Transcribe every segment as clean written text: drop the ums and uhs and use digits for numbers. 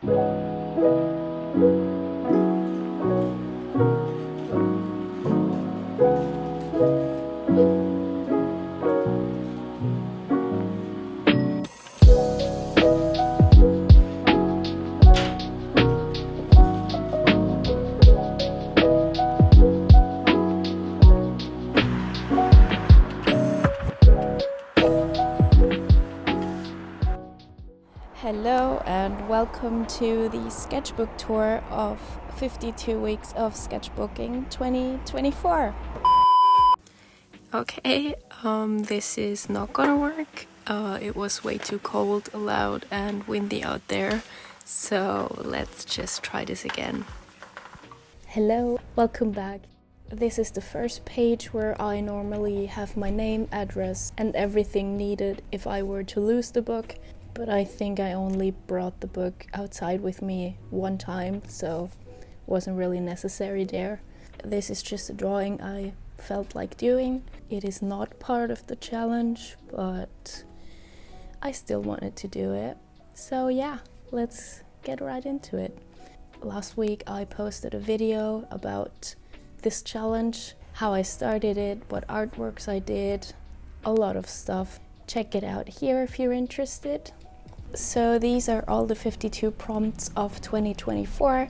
Hello and welcome to the sketchbook tour of 52 weeks of sketchbooking 2024. Okay, this is not gonna work. It was way too cold, loud and windy out there, so let's just try this again. Hello, welcome back. This is the first page where I normally have my name, address and everything needed if I were to lose the book. But I think I only brought the book outside with me one time, so it wasn't really necessary there. This is just a drawing I felt like doing. It is not part of the challenge, but I still wanted to do it. So yeah, let's get right into it. Last week I posted a video about this challenge, how I started it, what artworks I did, a lot of stuff. Check it out here if you're interested. So these are all the 52 prompts of 2024.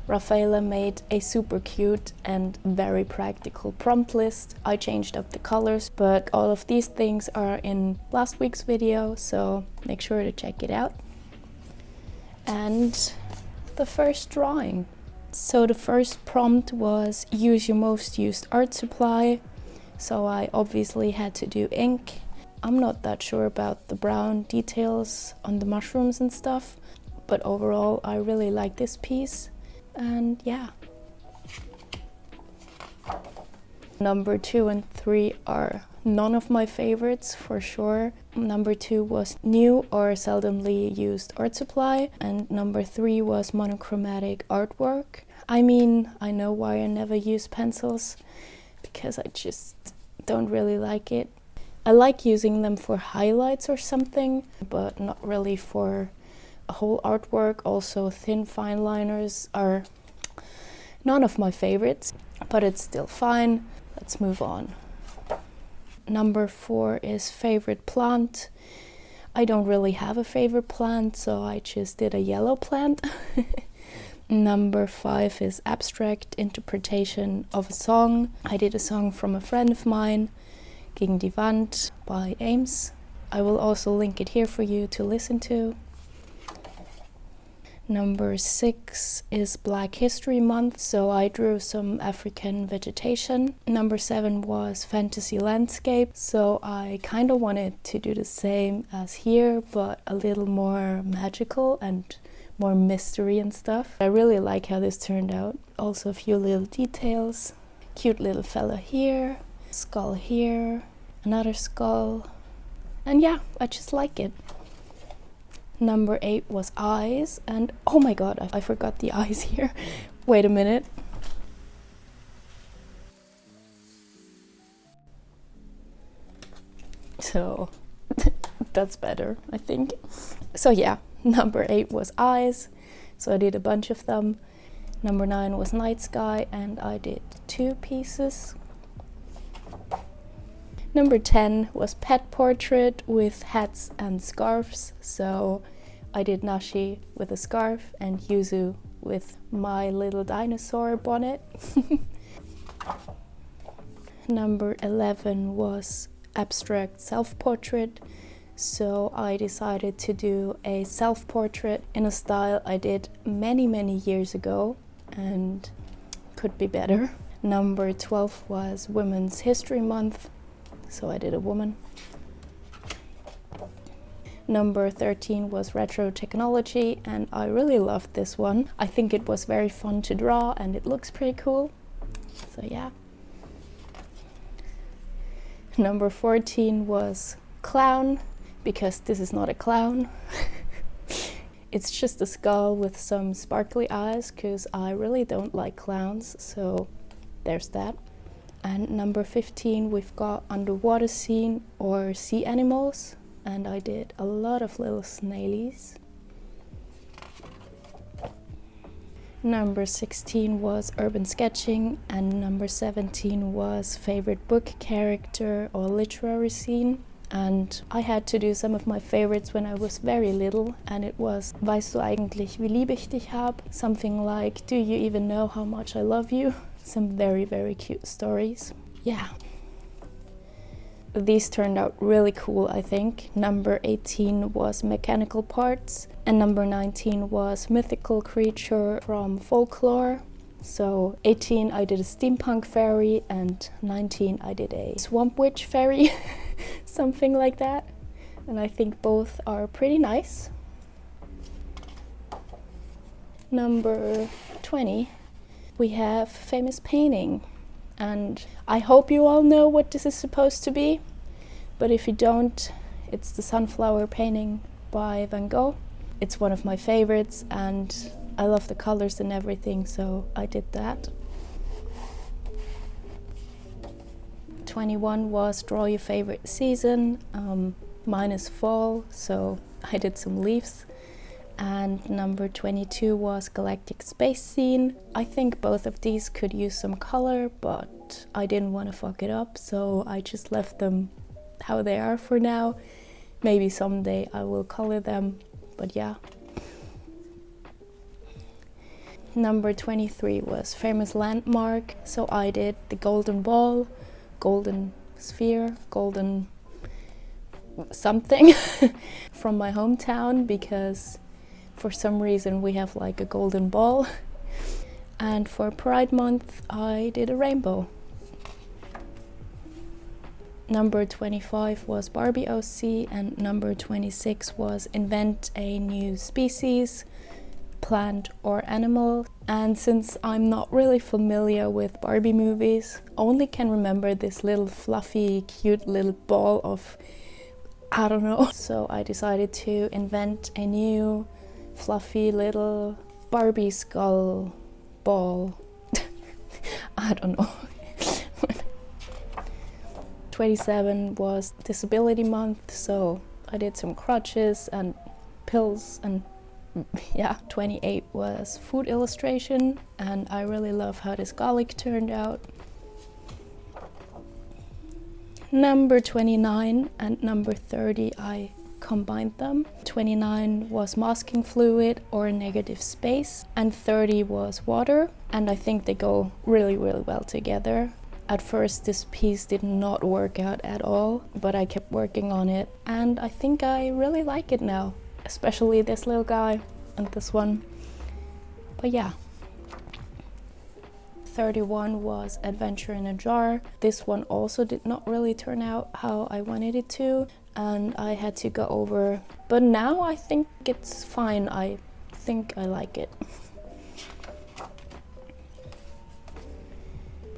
Rafaela made a super cute and very practical prompt list. I changed up the colors, but all of these things are in last week's video, so make sure to check it out. And the first drawing. So the first prompt was use your most used art supply. So I obviously had to do ink. I'm not that sure about the brown details on the mushrooms and stuff, but overall I really like this piece, and yeah. Number 2 and 3 are none of my favorites for sure. Number 2 was new or seldomly used art supply, and number 3 was monochromatic artwork. I mean, I know why I never use pencils, because I just don't really like it. I like using them for highlights or something, but not really for a whole artwork. Also, thin fine liners are none of my favorites, but it's still fine. Let's move on. Number 4 is favorite plant. I don't really have a favorite plant, so I just did a yellow plant. Number 5 is abstract interpretation of a song. I did a song from a friend of mine, Gegen die Wand by Ames. I will also link it here for you to listen to. Number 6 is Black History Month, so I drew some African vegetation. Number 7 was fantasy landscape, so I kind of wanted to do the same as here, but a little more magical and more mystery and stuff. I really like how this turned out. Also a few little details. Cute little fella here. Skull here, another skull, and yeah, I just like it. Number 8 was eyes, and oh my god, I forgot the eyes here. Wait a minute. So that's better, I think. So yeah, number 8 was eyes, so I did a bunch of them. Number 9 was night sky, and I did 2 pieces. Number 10 was pet portrait with hats and scarves, so I did Nashi with a scarf and Yuzu with my little dinosaur bonnet. Number 11 was abstract self-portrait, so I decided to do a self-portrait in a style I did many years ago and could be better. Number 12 was Women's History Month, so I did a woman. Number 13 was retro technology, and I really loved this one. I think it was very fun to draw and it looks pretty cool, so yeah. Number 14 was clown, because this is not a clown. It's just a skull with some sparkly eyes, because I really don't like clowns, so there's that. And number 15, we've got underwater scene or sea animals, and I did a lot of little snailies. Number 16 was urban sketching, and number 17 was favorite book character or literary scene. And I had to do some of my favorites when I was very little, and it was Weißt du eigentlich, wie lieb ich dich hab? Something like, do you even know how much I love you? Some very, very cute stories. Yeah. These turned out really cool, I think. Number 18 was mechanical parts, and number 19 was mythical creature from folklore. So 18 I did a steampunk fairy, and 19 I did a swamp witch fairy, something like that. And I think both are pretty nice. Number 20, we have famous painting. And I hope you all know what this is supposed to be, but if you don't, it's the sunflower painting by Van Gogh. It's one of my favorites, and I love the colors and everything, so I did that. 21 was draw your favorite season. Mine is fall, so I did some leaves. And number 22 was galactic space scene. I think both of these could use some color, but I didn't want to fuck it up, so I just left them how they are for now. Maybe someday I will color them, but yeah. Number 23 was famous landmark, so I did the golden ball, golden sphere, golden something from my hometown, because for some reason we have like a golden ball. And for Pride Month I did a rainbow. Number 25 was Barbie OC, and number 26 was invent a new species, plant or animal. And since I'm not really familiar with Barbie movies, only can remember this little fluffy cute little ball of, I don't know. So I decided to invent a new fluffy little Barbie skull ball. I don't know. 27 was disability month, so I did some crutches and pills, and yeah. 28 was food illustration, and I really love how this garlic turned out. Number 29 and number 30, I combined them. 29 was masking fluid or negative space, and 30 was water, and I think they go really, really well together. At first this piece did not work out at all, but I kept working on it, and I think I really like it now, especially this little guy and this one. But yeah. 31 was adventure in a jar. This one also did not really turn out how I wanted it to, and I had to go over, but now I think it's fine. I think I like it.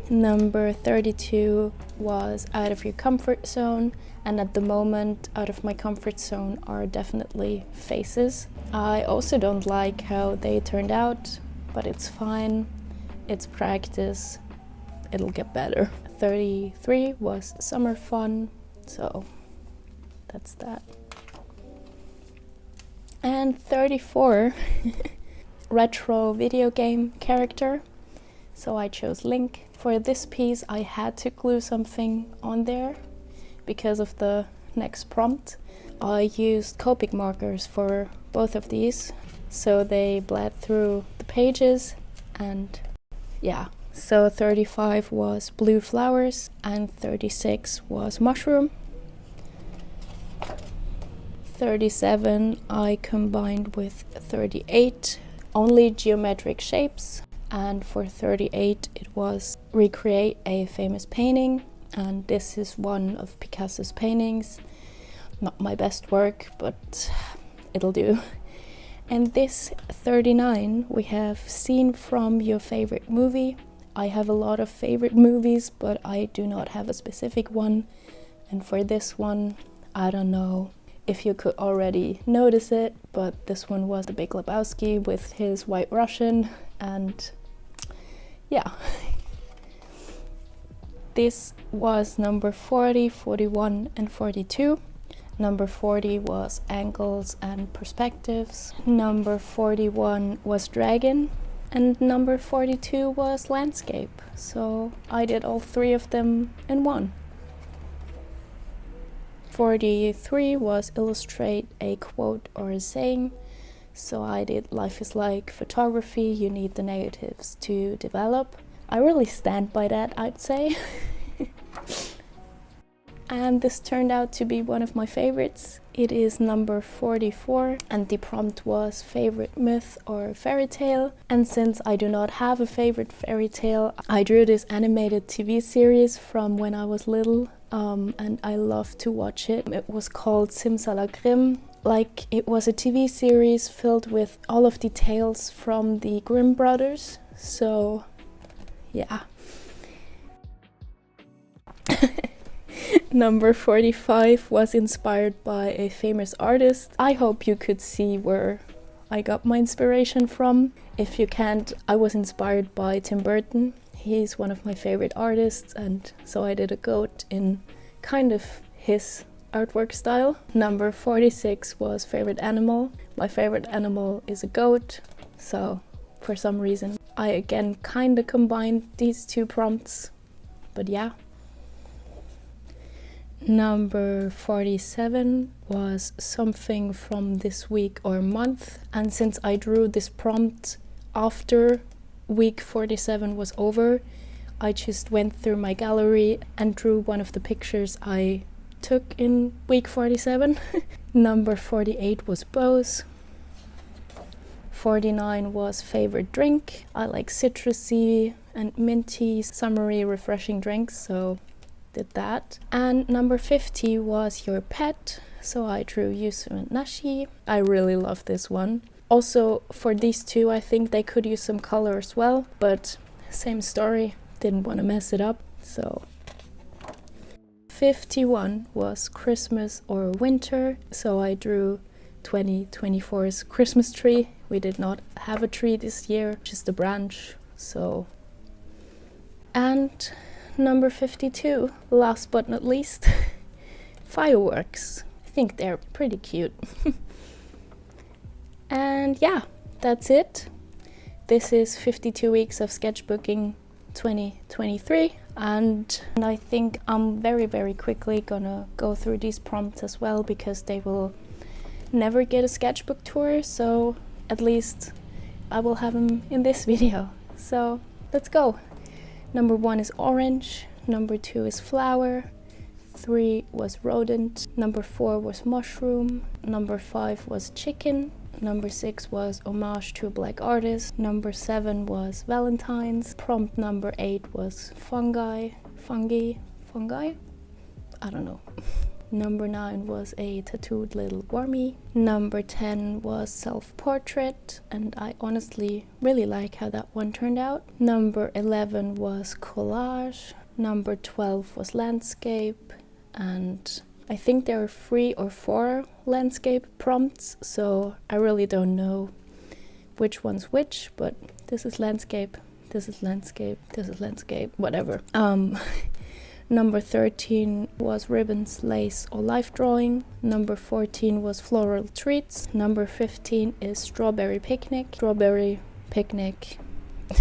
Number 32 was out of your comfort zone, and at the moment out of my comfort zone are definitely faces. I also don't like how they turned out, but it's fine. It's practice. It'll get better. 33 was summer fun, so that's that. And 34, retro video game character. So I chose Link. For this piece I had to glue something on there because of the next prompt. I used Copic markers for both of these, so they bled through the pages, and yeah. So 35 was blue flowers, and 36 was mushroom. 37 I combined with 38, only geometric shapes. And for 38 it was recreate a famous painting, and this is one of Picasso's paintings. Not my best work, but it'll do. And this 39 we have scene from your favorite movie. I have a lot of favorite movies, but I do not have a specific one. And for this one, I don't know if you could already notice it, but this one was The Big Lebowski with his White Russian, and yeah. This was number 40, 41 and 42. Number 40 was angles and perspectives. Number 41 was dragon. And number 42 was landscape. So I did all 3 of them in one. 43 was illustrate a quote or a saying. So I did life is like photography, you need the negatives to develop. I really stand by that, I'd say. And this turned out to be one of my favorites. It is number 44 and the prompt was favorite myth or fairy tale. And since I do not have a favorite fairy tale, I drew this animated TV series from when I was little and I love to watch it. It was called Simsalakrim. Like, it was a TV series filled with all of the tales from the Grimm brothers. So yeah. Number 45 was inspired by a famous artist. I hope you could see where I got my inspiration from. If you can't, I was inspired by Tim Burton. He's one of my favorite artists, and so I did a goat in kind of his artwork style. Number 46 was favorite animal. My favorite animal is a goat, so for some reason I again kind of combined these 2 prompts, but yeah. Number 47 was something from this week or month, and since I drew this prompt after week 47 was over, I just went through my gallery and drew one of the pictures I took in week 47. Number 48 was bows. 49 was favorite drink. I like citrusy and minty, summery, refreshing drinks, so did that. And number 50 was your pet, so I drew Yusu and Nashi. I really love this one. Also, for these 2, I think they could use some color as well, but same story, didn't want to mess it up, so. 51 was Christmas or winter, so I drew 2024's Christmas tree. We did not have a tree this year, just a branch, so. And number 52, last but not least, fireworks. I think they're pretty cute. And yeah, that's it. This is 52 weeks of sketchbooking 2023, and I think I'm very quickly gonna go through these prompts as well, because they will never get a sketchbook tour, so at least I will have them in this video. So let's go. Number 1 is orange, number 2 is flower, 3 was rodent, number 4 was mushroom, number 5 was chicken, number 6 was homage to a black artist, number 7 was Valentine's, prompt number 8 was fungi, I don't know. Number 9 was a tattooed little wormy. Number 10 was self-portrait, and I honestly really like how that one turned out. Number 11 was collage. Number 12 was landscape, and I think there are 3 or 4 landscape prompts, so I really don't know which one's which, but this is landscape, this is landscape, this is landscape, whatever. Number 13 was ribbons, lace, or life drawing. Number 14 was floral treats. Number 15 is strawberry picnic. Strawberry picnic.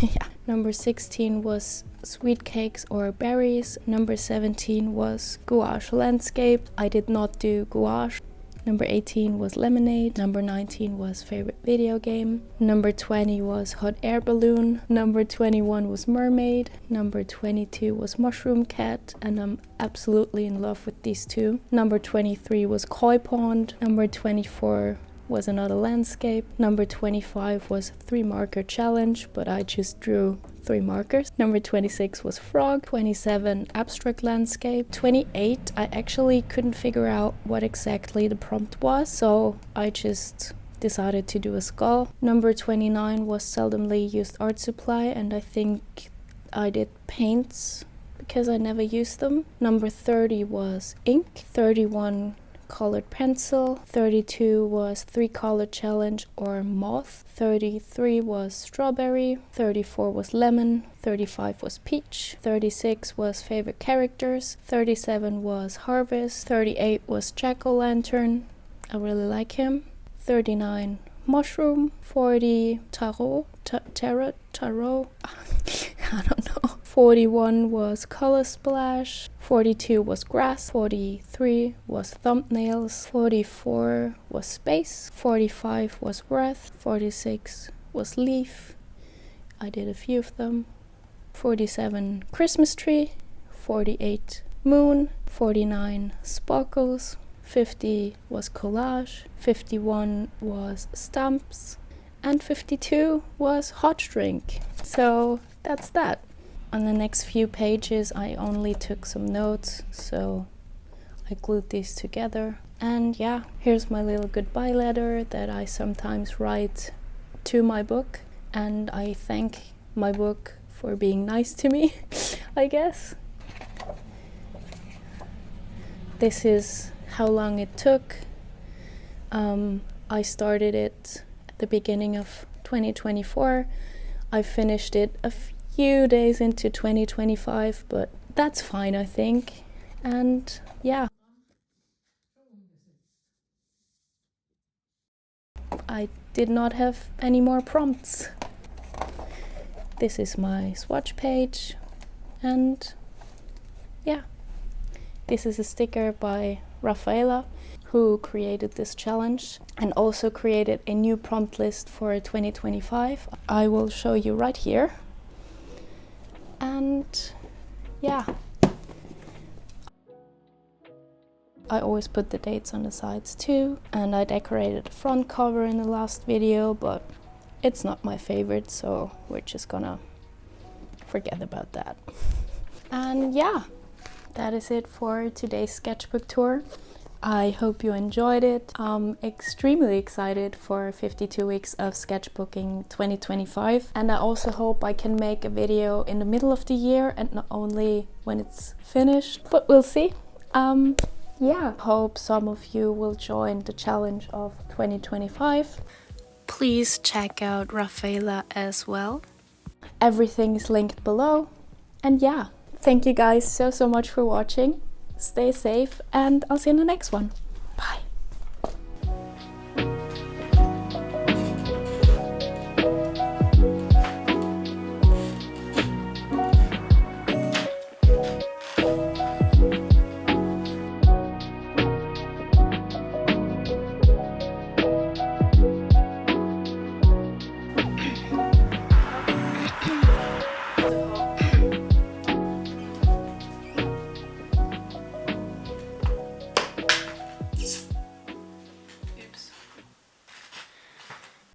Yeah. Number 16 was sweet cakes or berries. Number 17 was gouache landscape. I did not do gouache. Number 18 was lemonade. Number 19 was favorite video game. Number 20 was hot air balloon. Number 21 was mermaid. Number 22 was mushroom cat, and I'm absolutely in love with these 2. Number 23 was koi pond. Number 24 was another landscape. Number 25 was 3 marker challenge, but I just drew 3 markers. Number 26 was frog. 27 abstract landscape. 28 I actually couldn't figure out what exactly the prompt was, so I just decided to do a skull. Number 29 was seldomly used art supply, and I think I did paints because I never used them. Number 30 was ink. 31 colored pencil. 32 was 3 color challenge or moth. 33 was strawberry. 34 was lemon. 35 was peach. 36 was favorite characters. 37 was harvest. 38 was jack-o'-lantern. I really like him. 39 mushroom, 40 tarot, tarot, I don't know. 41 was color splash, 42 was grass, 43 was thumbnails, 44 was space, 45 was breath, 46 was leaf, I did a few of them, 47 Christmas tree, 48 moon, 49 sparkles, 50 was collage, 51 was stamps, and 52 was hot drink. So that's that. On the next few pages I only took some notes, so I glued these together. And yeah, here's my little goodbye letter that I sometimes write to my book, and I thank my book for being nice to me, I guess. This is how long it took. I started it at the beginning of 2024. I finished it a few days into 2025, but that's fine, I think. And yeah, I did not have any more prompts. This is my swatch page, and yeah, this is a sticker by Rafaela, who created this challenge and also created a new prompt list for 2025. I will show you right here. And yeah, I always put the dates on the sides too, and I decorated the front cover in the last video, but it's not my favorite, so we're just gonna forget about that. And yeah, that is it for today's sketchbook tour. I hope you enjoyed it. I'm extremely excited for 52 weeks of sketchbooking 2025, and I also hope I can make a video in the middle of the year and not only when it's finished, but we'll see. Yeah, hope some of you will join the challenge of 2025. Please check out Rafaela as well. Everything is linked below. And yeah, thank you guys so much for watching. Stay safe, and I'll see you in the next one.